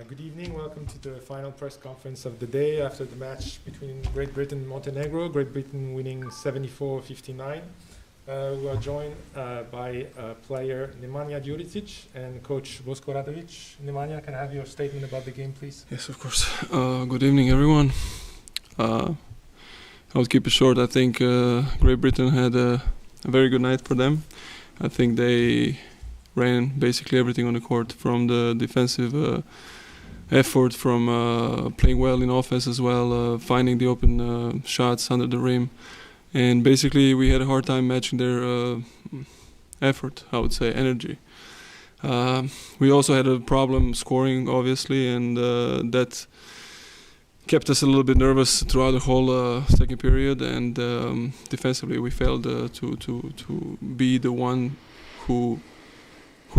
Good evening. Welcome to the final press conference of the day after the match between Great Britain and Montenegro. Great Britain winning 74-59. We are joined by player Nemanja Djuricic and coach Bosko Radovic. Nemanja, can I have your statement about the game, please? Yes, of course. Good evening, everyone. I'll keep it short. I think Great Britain had a very good night for them. I think they ran basically everything on the court, from the defensive effort, from playing well in offense as well, finding the open shots under the rim. And basically we had a hard time matching their effort, I would say, energy. We also had a problem scoring, obviously, and that kept us a little bit nervous throughout the whole second period. And defensively we failed to be the one who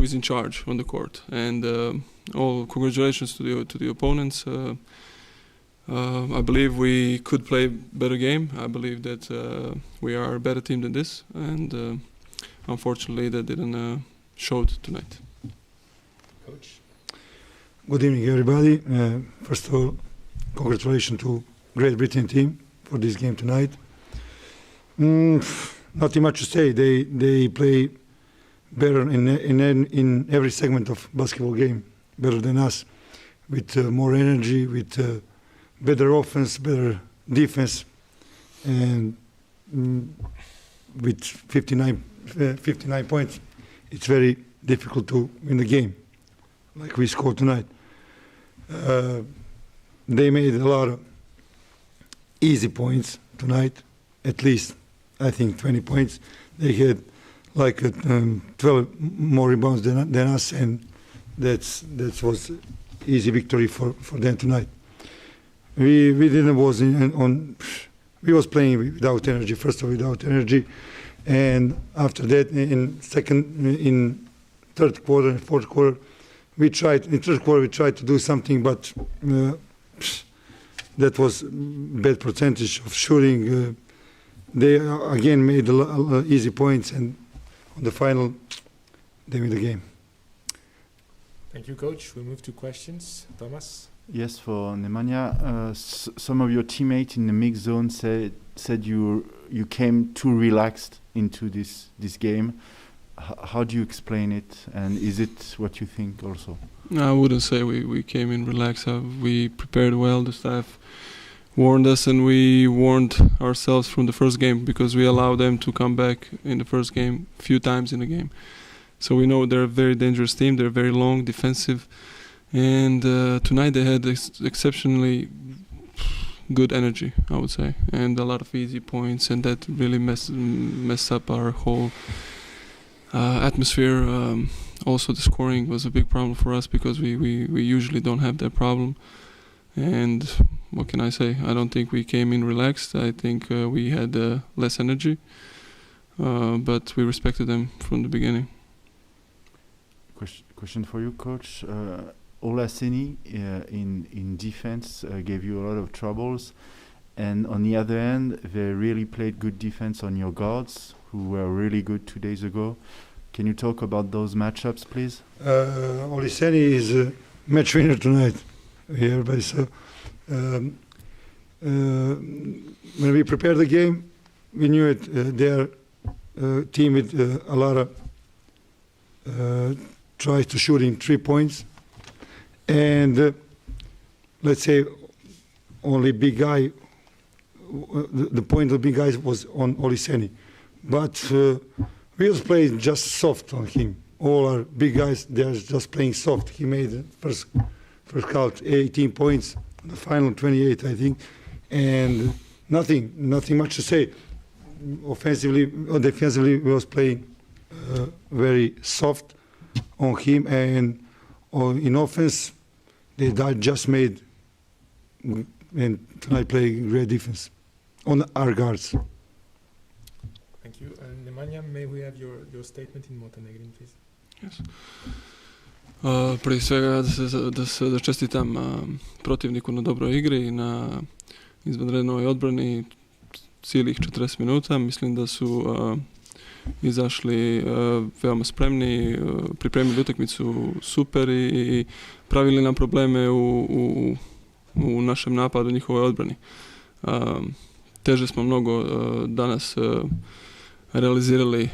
is in charge on the court. And all congratulations to the opponents. I believe we could play a better game. I believe that we are a better team than this, and unfortunately that didn't show tonight. Coach? Good evening, everybody. First of all, congratulations to Great Britain team for this game tonight. Nothing much to say. They play better in every segment of basketball game, better than us, with more energy, with better offense, better defense, and with 59 points, it's very difficult to win the game, like we scored tonight. They made a lot of easy points tonight, at least, I think, 20 points. They had like 12 more rebounds than us, and that was easy victory for them tonight. We was playing without energy. First of all, without energy, and after that, in third quarter and fourth quarter, we tried. In third quarter, we tried to do something, but that was bad percentage of shooting. They again made easy points, and on the final, they win the game. Thank you, Coach. We move to questions. Thomas? Yes, for Nemanja. Some of your teammates in the mixed zone said you came too relaxed into this game. How do you explain it, and is it what you think also? No, I wouldn't say we came in relaxed. We prepared well. The staff warned us, and we warned ourselves from the first game, because we allowed them to come back in the first game a few times in the game. So we know they're a very dangerous team. They're very long, defensive, and tonight they had exceptionally good energy, I would say, and a lot of easy points, and that really messed up our whole atmosphere. Also, the scoring was a big problem for us, because we usually don't have that problem. And what can I say? I don't think we came in relaxed. I think we had less energy, but we respected them from the beginning. Question for you, Coach. Olaseni in defense gave you a lot of troubles, and on the other end, they really played good defense on your guards, who were really good 2 days ago. Can you talk about those matchups, please? Olaseni is a match winner tonight. Everybody saw. When we prepared the game, we knew it. Their team with a lot of tries to shoot in 3 points, and let's say only big guy. The point of big guys was on Oliseni, but we was playing just soft on him. All our big guys, they're just playing soft. He made the first count 18 points, the final 28, I think, and nothing much to say. Offensively or defensively, we was playing very soft on him, and in offense, they just made and tonight playing great defense on our guards. Thank you. Nemanja, may we have your statement in Montenegrin, please? Yes. Prije svega da čestitam protivniku na dobroj igri i na izvanrednoj odbrani cijelih 40 minuta. Mislim da su izašli veoma spremni, pripremili utakmicu super i pravili nam probleme u našem napadu, njihovoj odbrani. Teže smo mnogo danas realizirali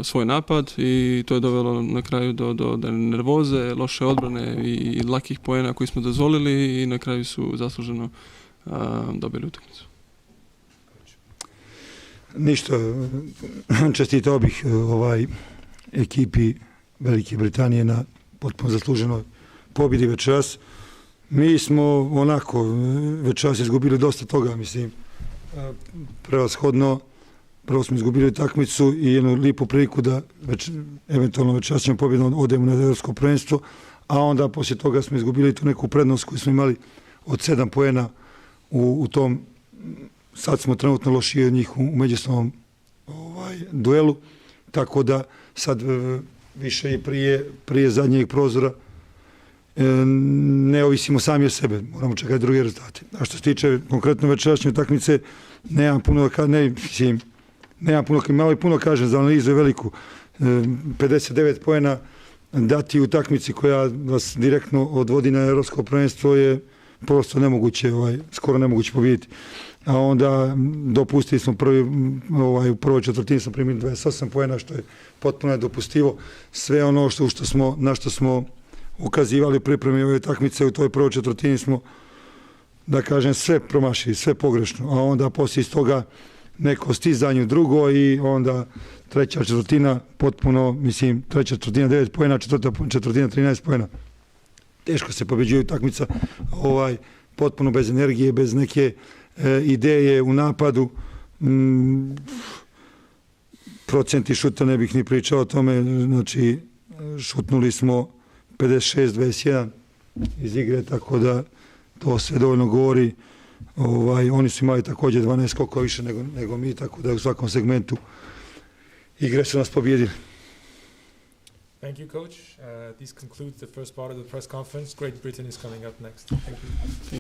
svoj napad i to je dovelo na kraju do nervoze, loše odbrane i lakih poena koji smo dozvolili i na kraju su zasluženo dobili utakmicu. Ništa, čestitao bih ekipi Velike Britanije na potpuno zasluženoj pobjedi večeras. Mi smo onako večeras izgubili dosta toga, mislim, prevashodno. Prvo smo izgubili utakmicu i jednu lipu priliku da eventualno večeras ćemo pobjedom odemo na evropsko prvenstvo, a onda poslije toga smo izgubili tu neku prednost koju smo imali od 7 poena u tom. Sad smo trenutno lošiji od njih u međusobnom duelu, tako da sad više i prije zadnjeg prozora ne ovisimo sami o sebe, moramo čekati druge rezultate. A što se tiče konkretno večerašnje utakmice, nemam puno kažem za analizu je veliku. 59 poena dati u utakmici koja vas direktno odvodi na evropsko prvenstvo je prosto nemoguće, skoro nemoguće pobijediti. A onda dopustili smo u prvoj četvrtini smo primili 28 poena, što je potpuno nedopustivo. Sve ono na što smo ukazivali pripremi ove utakmice u toj prvoj četvrtini smo, da kažem, sve promašili, sve pogrešno. A onda poslije iz toga neko stizanje u drugo i onda treća četvrtina potpuno, mislim, treća četvrtina 9 poena, četvrta četvrtina 13 poena. Teško se pobjeđuje utakmica, potpuno bez energije, bez neke ideje u napadu. Procenti šuta ne bih ni pričao o tome, znači šutnuli smo 56-21 iz igre, tako da to sve dovoljno govori. Oni su imali također 12 skokova više nego mi, tako da u svakom segmentu igre su nas pobjedili. Thank you, Coach. This concludes the first part of the press conference. Great Britain is coming up next. Thank you.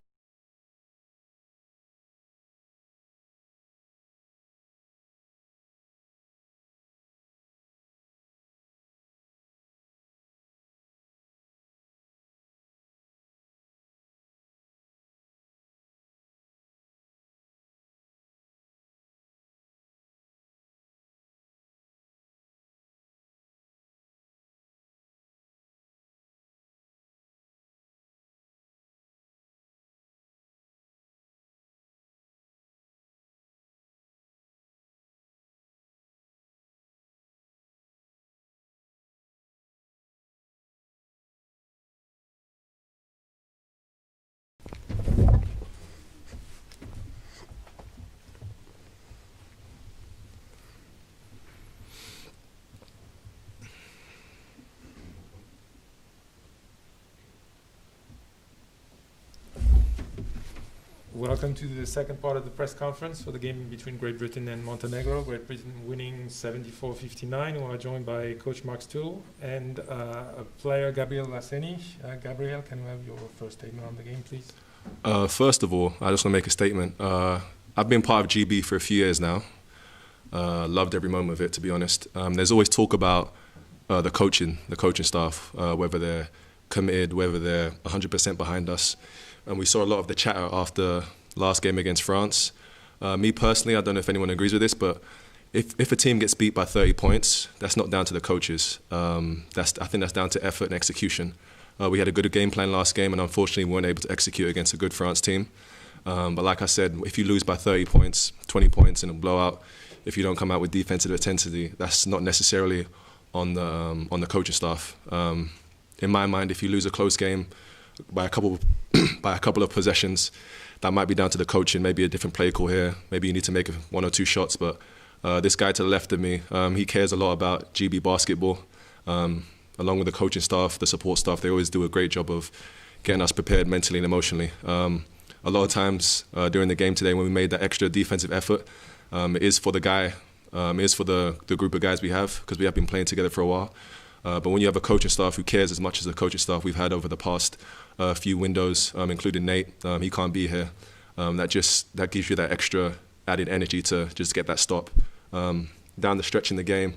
Welcome to the second part of the press conference for the game between Great Britain and Montenegro. Great Britain winning 74-59. We are joined by Coach Mark Stool and a player, Gabriel Laseni. Gabriel, can we have your first statement on the game, please? First of all, I just want to make a statement. I've been part of GB for a few years now. Loved every moment of it, to be honest. There's always talk about the coaching staff, whether they're committed, whether they're 100% behind us. And we saw a lot of the chatter after last game against France. Me personally, I don't know if anyone agrees with this, but if a team gets beat by 30 points, that's not down to the coaches. I think that's down to effort and execution. We had a good game plan last game, and unfortunately we weren't able to execute against a good France team. But like I said, if you lose by 30 points, 20 points in a blowout, if you don't come out with defensive intensity, that's not necessarily on the coaching staff. In my mind, if you lose a close game by a couple of possessions, that might be down to the coaching, maybe a different play call here, maybe you need to make 1 or 2 shots, but this guy to the left of me, he cares a lot about GB basketball. Along with the coaching staff, the support staff, they always do a great job of getting us prepared mentally and emotionally. A lot of times during the game today, when we made that extra defensive effort, it is for the guy, it is for the group of guys we have, because we have been playing together for a while. But when you have a coaching staff who cares as much as the coaching staff we've had over the past few windows, including Nate, he can't be here. That gives you that extra added energy to just get that stop. down the stretch in the game,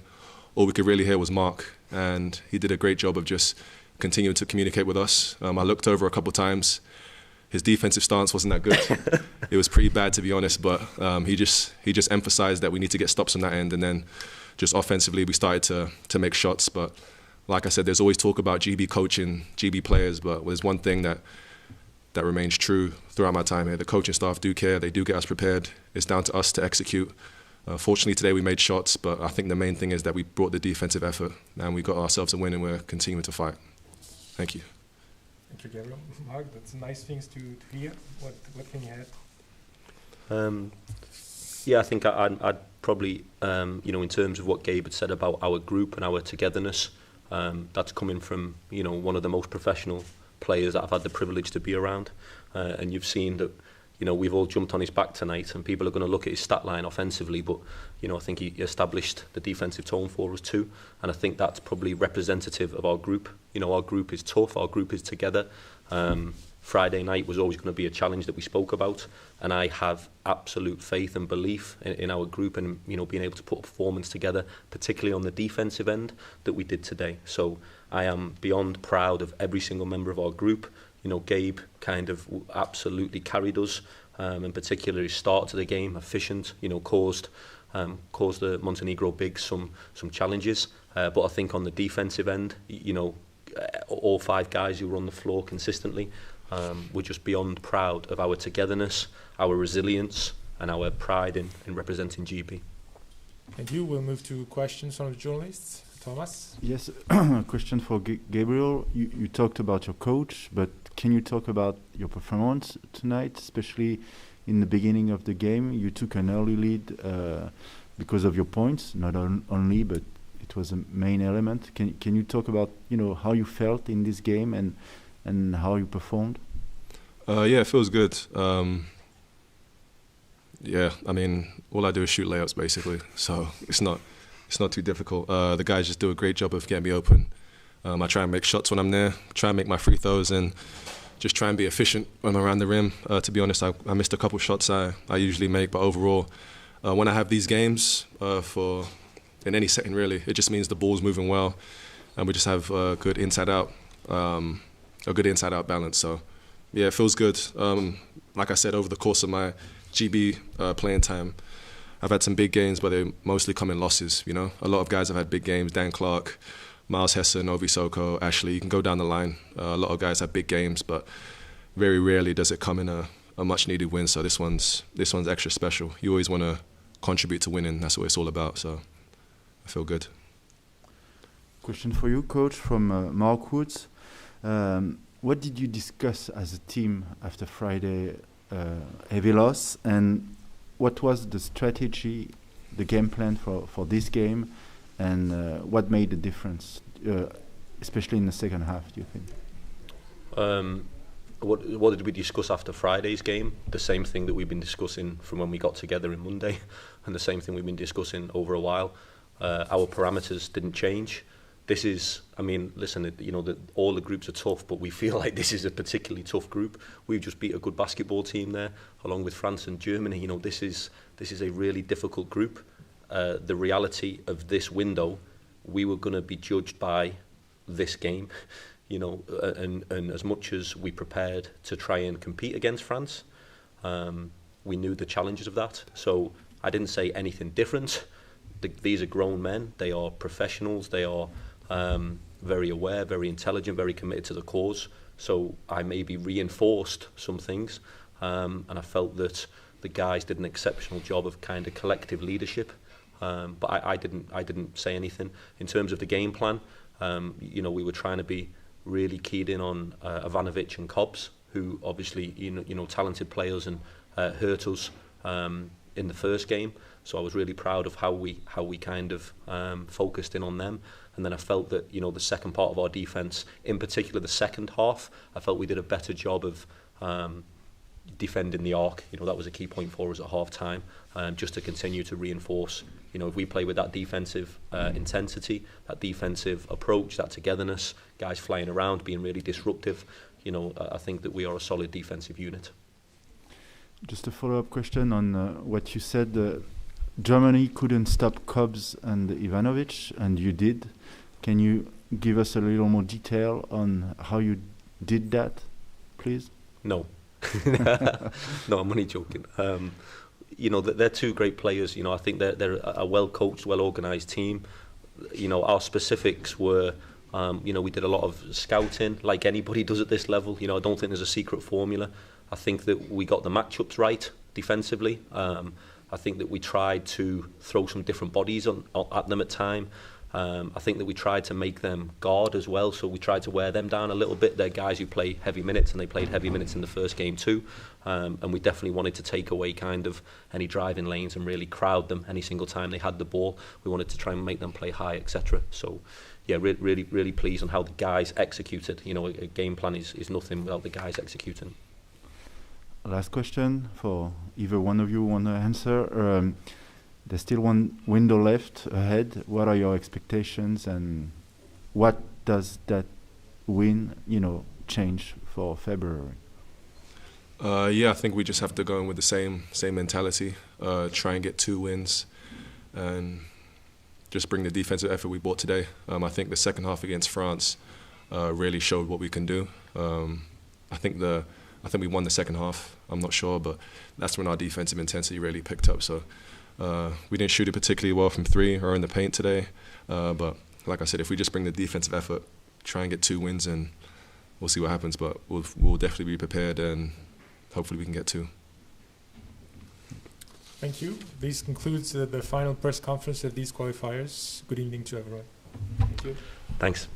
all we could really hear was Mark, and he did a great job of just continuing to communicate with us. I looked over a couple of times. His defensive stance wasn't that good. It was pretty bad, to be honest, but he just emphasized that we need to get stops on that end, and then just offensively we started to make shots. But like I said, there's always talk about GB coaching, GB players, but there's one thing that remains true throughout my time here. The coaching staff do care. They do get us prepared. It's down to us to execute. Fortunately, today we made shots, but I think the main thing is that we brought the defensive effort and we got ourselves a win, and we're continuing to fight. Thank you. Thank you, Gabriel. Mark, that's nice things to hear. What can you add? Yeah, I think I'd probably, in terms of what Gabe had said about our group and our togetherness, that's coming from, one of the most professional players that I've had the privilege to be around. And you've seen that, we've all jumped on his back tonight, and people are going to look at his stat line offensively, but, I think he established the defensive tone for us too. And I think that's probably representative of our group. Our group is tough, our group is together. Friday night was always going to be a challenge that we spoke about, and I have absolute faith and belief in our group and being able to put a performance together, particularly on the defensive end, that we did today. So I am beyond proud of every single member of our group. Gabe kind of absolutely carried us, in particular his start to the game, efficient, caused the Montenegro Bigs some challenges. But I think on the defensive end, all 5 guys who were on the floor consistently, we're just beyond proud of our togetherness, our resilience, and our pride in representing GB. Thank you. We'll move to questions from the journalists. Thomas? Yes, a question for Gabriel. You talked about your coach, but can you talk about your performance tonight, especially in the beginning of the game? You took an early lead because of your points, not only, but it was a main element. Can you talk about how you felt in this game and how you performed? Yeah, it feels good. Yeah, I mean, all I do is shoot layups basically, so it's not too difficult. The guys just do a great job of getting me open. I try and make shots when I'm there, try and make my free throws, and just try and be efficient when I'm around the rim. To be honest, I missed a couple shots I usually make, but overall, when I have these games, in any setting really, it just means the ball's moving well, and we just have a good inside-out balance. So, yeah, it feels good. Like I said, over the course of my GB playing time, I've had some big games, but they mostly come in losses. A lot of guys have had big games. Dan Clark, Miles Hesser, Novi Soko, Ashley. You can go down the line. A lot of guys have big games, but very rarely does it come in a much-needed win. So this one's extra special. You always want to contribute to winning. That's what it's all about. So I feel good. Question for you, Coach, from Mark Woods. What did you discuss as a team after Friday heavy loss, and what was the strategy, the game plan for this game, and what made the difference, especially in the second half, do you think? What did we discuss after Friday's game? The same thing that we've been discussing from when we got together on Monday, and the same thing we've been discussing over a while. Our parameters didn't change. This is, listen, all the groups are tough, but we feel like this is a particularly tough group. We've just beat a good basketball team there, along with France and Germany. This is a really difficult group. The reality of this window, we were going to be judged by this game, and as much as we prepared to try and compete against France, we knew the challenges of that. So I didn't say anything different. These are grown men. They are professionals. They are very aware, very intelligent, very committed to the cause. So I maybe reinforced some things, and I felt that the guys did an exceptional job of kind of collective leadership. But I didn't say anything in terms of the game plan. We were trying to be really keyed in on Ivanovic and Cobbs, who obviously talented players and hurt us in the first game. So I was really proud of how we kind of focused in on them. And then I felt that the second part of our defence, in particular the second half, I felt we did a better job of defending the arc. That was a key point for us at half time, just to continue to reinforce. If we play with that defensive intensity, that defensive approach, that togetherness, guys flying around, being really disruptive, I think that we are a solid defensive unit. Just a follow-up question on what you said. Germany couldn't stop Kobbs and Ivanovic, and you did. Can you give us a little more detail on how you did that, please? No. No, I'm only joking. You know, they're two great players. You know, I think they're a well-coached, well-organised team. You know, our specifics were, you know, we did a lot of scouting, like anybody does at this level. You know, I don't think there's a secret formula. I think that we got the matchups right defensively. I think that we tried to throw some different bodies at them at time. I think that we tried to make them guard as well, so we tried to wear them down a little bit. They're guys who play heavy minutes, and they played heavy minutes in the first game too. And we definitely wanted to take away kind of any driving lanes and really crowd them any single time they had the ball. We wanted to try and make them play high, etc. So, yeah, really pleased on how the guys executed. You know, a game plan is nothing without the guys executing. Last question for either one of you want to answer. There's still one window left ahead. What are your expectations, and what does that win, you know, change for February? Yeah, I think we just have to go in with the same mentality. Try and get 2 wins, and just bring the defensive effort we brought today. I think the second half against France really showed what we can do. I think we won the second half. I'm not sure, but that's when our defensive intensity really picked up. So we didn't shoot it particularly well from 3 or in the paint today. But like I said, if we just bring the defensive effort, try and get 2 wins, and we'll see what happens. But we'll definitely be prepared, and hopefully we can get 2. Thank you. This concludes the final press conference of these qualifiers. Good evening to everyone. Thank you. Thanks.